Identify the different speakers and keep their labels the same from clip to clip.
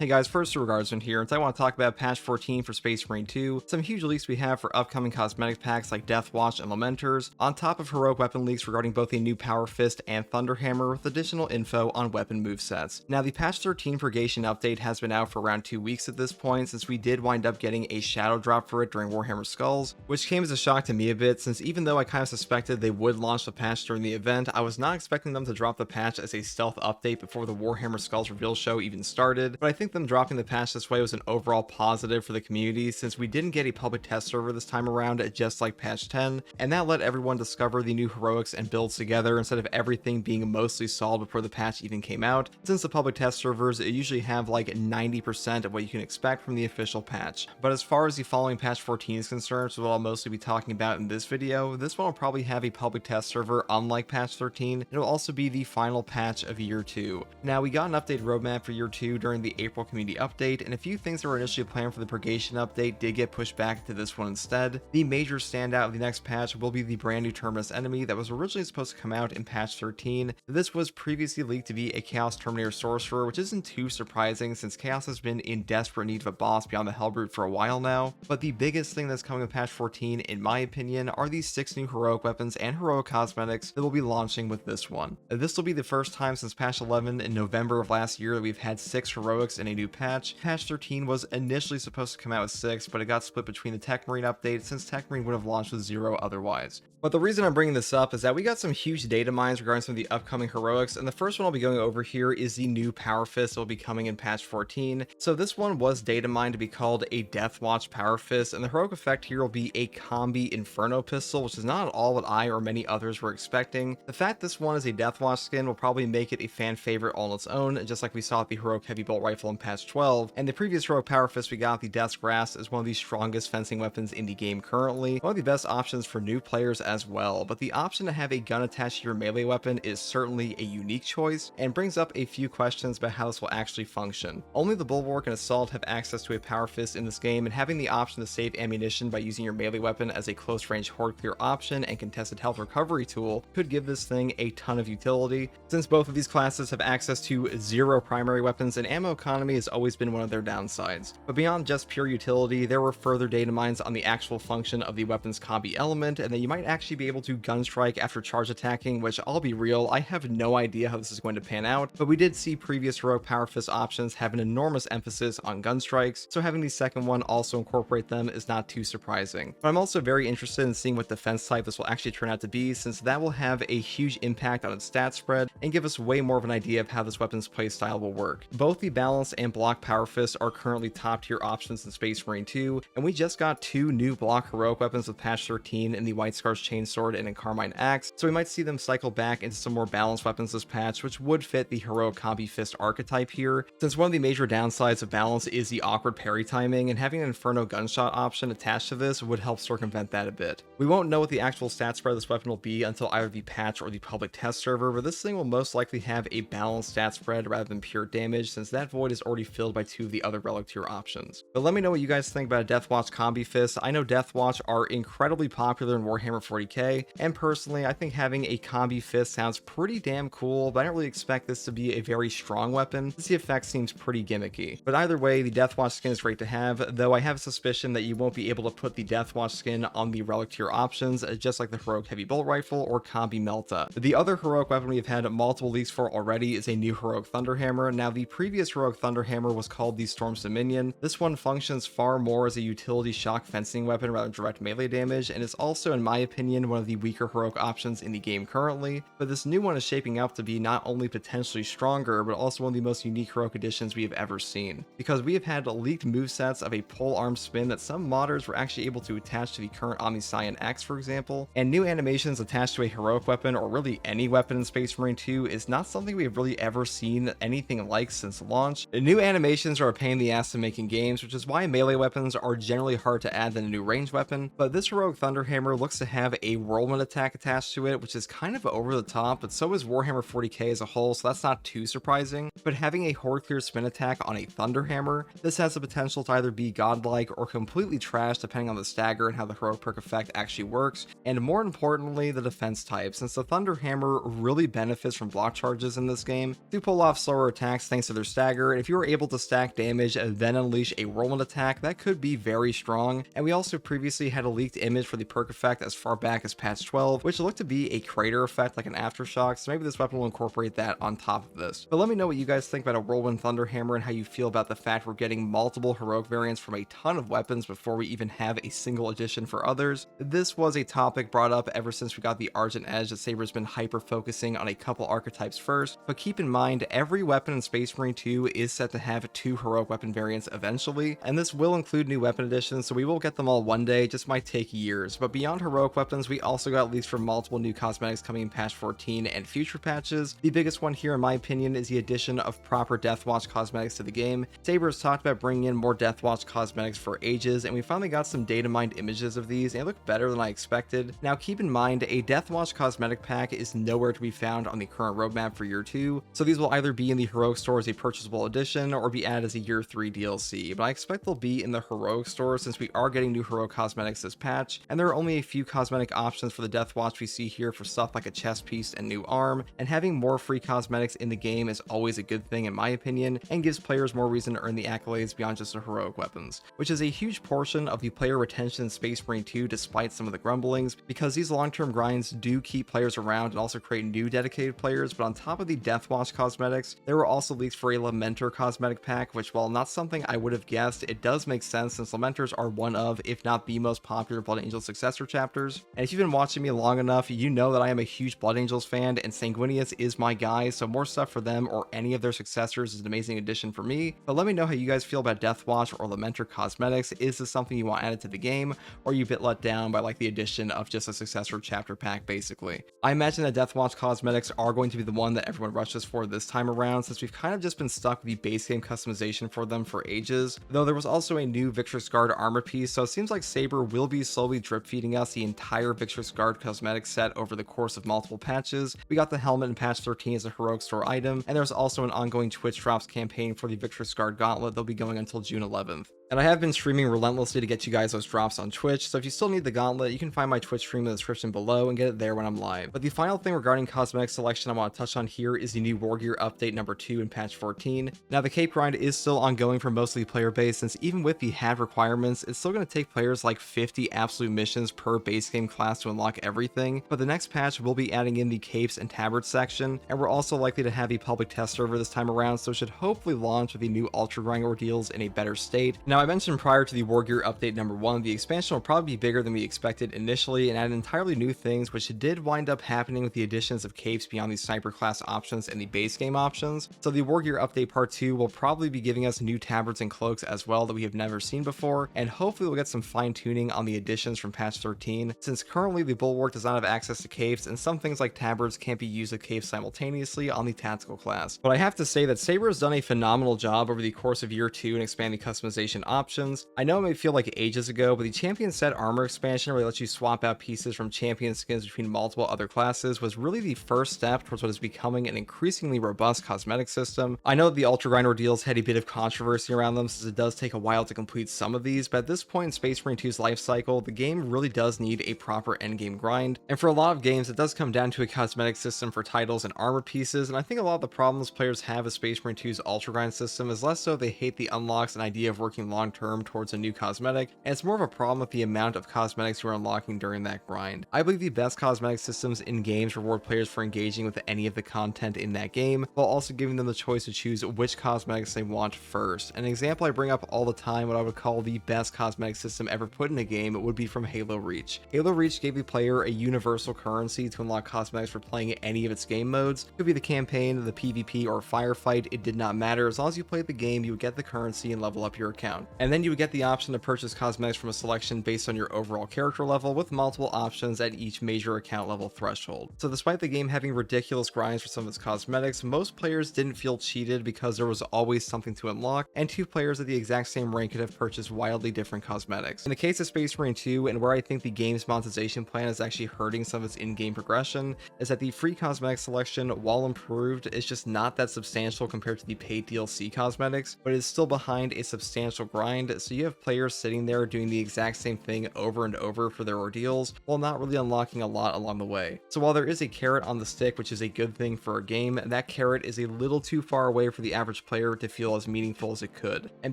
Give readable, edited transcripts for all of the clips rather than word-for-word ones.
Speaker 1: Hey guys, first Regardsman here, and I want to talk about patch 14 for Space Marine 2, some huge leaks we have for upcoming cosmetic packs like Deathwatch and Lamenters, on top of heroic weapon leaks regarding both a new Power Fist and Thunderhammer with additional info on weapon movesets. Now the patch 13 Purgation update has been out for around 2 weeks at this point, since we did wind up getting a shadow drop for it during Warhammer Skulls, which came as a shock to me a bit, since even though I kind of suspected they would launch the patch during the event, I was not expecting them to drop the patch as a stealth update before the Warhammer Skulls reveal show even started, but I think them dropping the patch this way was an overall positive for the community, since we didn't get a public test server this time around, just like patch 10, and that let everyone discover the new heroics and builds together instead of everything being mostly solved before the patch even came out, since the public test servers usually have like 90% of what you can expect from the official patch. But as far as the following patch 14 is concerned, so what I'll mostly be talking about in this video, this one will probably have a public test server unlike patch 13, and it will also be the final patch of year 2. Now we got an updated roadmap for year 2 during the April community update, and a few things that were initially planned for the Purgation update did get pushed back to this one instead. The major standout of the next patch will be the brand new Terminus enemy that was originally supposed to come out in patch 13. This was previously leaked to be a Chaos Terminator Sorcerer, which isn't too surprising since Chaos has been in desperate need of a boss beyond the Hellbrute for a while now. But the biggest thing that's coming with patch 14, in my opinion, are these 6 new heroic weapons and heroic cosmetics that will be launching with this one. This will be the first time since patch 11 in November of last year that we've had 6 heroics in a new patch. Patch 13 was initially supposed to come out with 6, but it got split between the Tech Marine update since Tech Marine would have launched with 0 otherwise. But the reason I'm bringing this up is that we got some huge data mines regarding some of the upcoming heroics, and the first one I'll be going over here is the new Power Fist that will be coming in patch 14. So this one was data mined to be called a Deathwatch Power Fist, and the heroic effect here will be a Combi Inferno pistol, which is not at all what I or many others were expecting. The fact this one is a Deathwatch skin will probably make it a fan favorite all on its own, just like we saw with the heroic heavy bolt rifle in patch 12, and the previous heroic Power Fist we got, the Death's Grasp, is one of the strongest fencing weapons in the game currently, one of the best options for new players as well. But the option to have a gun attached to your melee weapon is certainly a unique choice, and brings up a few questions about how this will actually function. Only the Bulwark and Assault have access to a Power Fist in this game, and having the option to save ammunition by using your melee weapon as a close range horde clear option and contested health recovery tool could give this thing a ton of utility, since both of these classes have access to 0 primary weapons and ammo economy has always been one of their downsides. But beyond just pure utility, there were further data mines on the actual function of the weapon's combi element, and that you might actually be able to gun strike after charge attacking, which, I'll be real, I have no idea how this is going to pan out, but we did see previous heroic Power Fist options have an enormous emphasis on gun strikes, so having the second one also incorporate them is not too surprising. But I'm also very interested in seeing what defense type this will actually turn out to be, since that will have a huge impact on its stat spread and give us way more of an idea of how this weapon's playstyle will work. Both the balance and block Power Fists are currently top tier options in Space Marine 2, and we just got 2 new block heroic weapons with patch 13 in the White Scar's Chainsword and in Carmine Axe, so we might see them cycle back into some more balanced weapons this patch, which would fit the heroic Combi Fist archetype here, since one of the major downsides of balance is the awkward parry timing, and having an Inferno gunshot option attached to this would help circumvent that a bit. We won't know what the actual stat spread of this weapon will be until either the patch or the public test server, but this thing will most likely have a balanced stat spread rather than pure damage, since that void is already filled by 2 of the other relic tier options. But let me know what you guys think about a Deathwatch Combi Fist. I know Deathwatch are incredibly popular in Warhammer 40k, and personally I think having a Combi Fist sounds pretty damn cool, but I don't really expect this to be a very strong weapon, since the effect seems pretty gimmicky. But either way, the Deathwatch skin is great to have, though I have a suspicion that you won't be able to put the Deathwatch skin on the relic tier options, just like the heroic heavy bolt rifle or Combi Melta. The other heroic weapon we've had multiple leaks for already is a new heroic Thunderhammer. Now the previous heroic Thunderhammer was called the Storm's Dominion. This one functions far more as a utility shock fencing weapon rather than direct melee damage, and is also, in my opinion, one of the weaker heroic options in the game currently, but this new one is shaping up to be not only potentially stronger, but also one of the most unique heroic additions we have ever seen, because we have had leaked movesets of a pole arm spin that some modders were actually able to attach to the current Omniscient Axe, for example, and new animations attached to a heroic weapon, or really any weapon in Space Marine 2, is not something we've really ever seen anything like since launch. The new animations are a pain in the ass to make in games, which is why melee weapons are generally hard to add than a new ranged weapon, but this heroic Thunderhammer looks to have a whirlwind attack attached to it, which is kind of over the top, but so is Warhammer 40k as a whole, so that's not too surprising. But having a horde clear spin attack on a Thunderhammer, this has the potential to either be godlike or completely trash depending on the stagger and how the heroic perk effect actually works, and more importantly, the defense type, since the Thunderhammer really benefits from block charges in this game to pull off slower attacks thanks to their stagger, and if if you were able to stack damage and then unleash a whirlwind attack, that could be very strong. And we also previously had a leaked image for the perk effect as far back as patch 12, which looked to be a crater effect like an aftershock, so maybe this weapon will incorporate that on top of this. But let me know what you guys think about a whirlwind thunderhammer and how you feel about the fact we're getting multiple heroic variants from a ton of weapons before we even have a single edition for others. This was a topic brought up ever since we got the Argent Edge that Saber's been hyper focusing on a couple archetypes first, but keep in mind every weapon in Space Marine 2 is set to have 2 heroic weapon variants eventually, and this will include new weapon additions, so we will get them all one day, just might take years. But beyond heroic weapons, we also got leaks for multiple new cosmetics coming in patch 14 and future patches. The biggest one here in my opinion is the addition of proper Deathwatch cosmetics to the game. Saber has talked about bringing in more Deathwatch cosmetics for ages, and we finally got some data mined images of these, and they look better than I expected. Now keep in mind, a Deathwatch cosmetic pack is nowhere to be found on the current roadmap for year 2, so these will either be in the heroic store as a purchasable edition or be added as a year 3 DLC, but I expect they'll be in the heroic store since we are getting new heroic cosmetics this patch, and there are only a few cosmetic options for the Deathwatch we see here for stuff like a chest piece and new arm, and having more free cosmetics in the game is always a good thing in my opinion, and gives players more reason to earn the accolades beyond just the heroic weapons, which is a huge portion of the player retention in Space Marine 2 despite some of the grumblings, because these long-term grinds do keep players around and also create new dedicated players. But on top of the Deathwatch cosmetics, there were also leaks for a Lamenter cosmetic pack, which while not something I would have guessed, it does make sense since Lamenters are one of, if not the most popular Blood Angel successor chapters. And if you've been watching me long enough, you know that I am a huge Blood Angels fan, and Sanguinius is my guy, so more stuff for them or any of their successors is an amazing addition for me. But let me know how you guys feel about Deathwatch or Lamenter cosmetics. Is this something you want added to the game, or are you a bit let down by like the addition of just a successor chapter pack basically? I imagine that Deathwatch cosmetics are going to be the one that everyone rushes for this time around, since we've kind of just been stuck with the base game customization for them for ages, though there was also a new Victrix Guard armor piece, so it seems like Saber will be slowly drip feeding us the entire Victrix Guard cosmetic set over the course of multiple patches. We got the helmet in patch 13 as a heroic store item, and there's also an ongoing Twitch drops campaign for the Victrix Guard gauntlet that'll be going until June 11th. And I have been streaming relentlessly to get you guys those drops on Twitch, so if you still need the gauntlet, you can find my Twitch stream in the description below and get it there when I'm live. But the final thing regarding cosmetic selection I want to touch on here is the new Wargear update number 2 in patch 14. Now the cape grind is still ongoing for most of the player base, since even with the have requirements, it's still going to take players like 50 absolute missions per base game class to unlock everything. But the next patch will be adding in the capes and tabards section, and we're also likely to have a public test server this time around, so it should hopefully launch with the new ultra grind ordeals in a better state. Now I mentioned prior to the Wargear update number 1, the expansion will probably be bigger than we expected initially and add entirely new things, which did wind up happening with the additions of capes beyond the sniper class options and the base game options. So the Wargear update part 2 will probably be giving us new tabards and cloaks as well that we have never seen before, and hopefully we'll get some fine tuning on the additions from patch 13, since currently the Bulwark does not have access to capes, and some things like tabards can't be used with capes simultaneously on the tactical class. But I have to say that Saber has done a phenomenal job over the course of year 2 in expanding customization options. I know it may feel like ages ago, but the champion set armor expansion, where it lets you swap out pieces from champion skins between multiple other classes, was really the first step towards what is becoming an increasingly robust cosmetic system. I know that the ultra grind ordeals had a bit of controversy around them, since it does take a while to complete some of these, but at this point in Space Marine 2's life cycle, the game really does need a proper endgame grind, and for a lot of games it does come down to a cosmetic system for titles and armor pieces. And I think a lot of the problems players have with Space Marine 2's ultra grind system is less so they hate the unlocks and idea of working long term towards a new cosmetic, and it's more of a problem with the amount of cosmetics you're unlocking during that grind. I believe the best cosmetic systems in games reward players for engaging with any of the content in that game, while also giving them the choice to choose which cosmetics they want first. An example I bring up all the time, what I would call the best cosmetic system ever put in a game, would be from Halo Reach. Halo Reach gave the player a universal currency to unlock cosmetics for playing any of its game modes. It could be the campaign, the PvP, or firefight, it did not matter. As long as you played the game, you would get the currency and level up your account. And then you would get the option to purchase cosmetics from a selection based on your overall character level, with multiple options at each major account level threshold. So despite the game having ridiculous grinds for some of its cosmetics, most players didn't feel cheated because there was always something to unlock, and two players at the exact same rank could have purchased wildly different cosmetics. In the case of Space Marine 2, and where I think the game's monetization plan is actually hurting some of its in-game progression, is that the free cosmetic selection, while improved, is just not that substantial compared to the paid DLC cosmetics, but it is still behind a substantial grind, so you have players sitting there doing the exact same thing over and over for their ordeals, while not really unlocking a lot along the way. So while there is a carrot on the stick, which is a good thing for a game, that carrot is a little too far away for the average average player to feel as meaningful as it could. And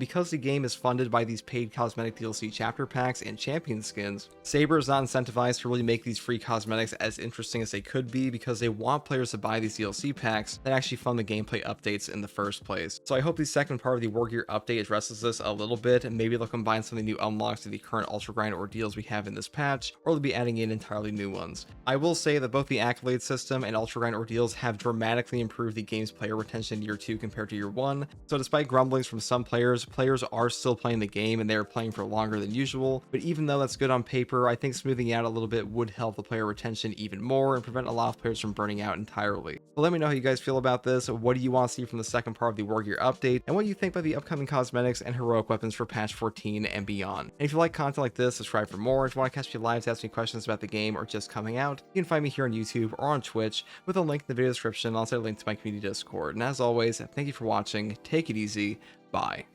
Speaker 1: because the game is funded by these paid cosmetic DLC chapter packs and champion skins, Saber is not incentivized to really make these free cosmetics as interesting as they could be, because they want players to buy these DLC packs that actually fund the gameplay updates in the first place. So I hope the second part of the Wargear update addresses this a little bit, and maybe they'll combine some of the new unlocks to the current Ultra Grind ordeals we have in this patch, or they'll be adding in entirely new ones. I will say that both the accolade system and Ultra Grind ordeals have dramatically improved the game's player retention in year 2 compared to year 1. So despite grumblings from some players are still playing the game and they are playing for longer than usual. But even though that's good on paper, I think smoothing it out a little bit would help the player retention even more and prevent a lot of players from burning out entirely. But let me know how you guys feel about this. What do you want to see from the second part of the Wargear update, and what do you think about the upcoming cosmetics and heroic weapons for patch 14 and beyond? And if you like content like this, subscribe for more. If you want to catch me live to ask me questions about the game or just coming out, you can find me here on YouTube or on Twitch with a link in the video description. I'll also link to my community Discord. And as always, thank you for watching. Take it easy. Bye.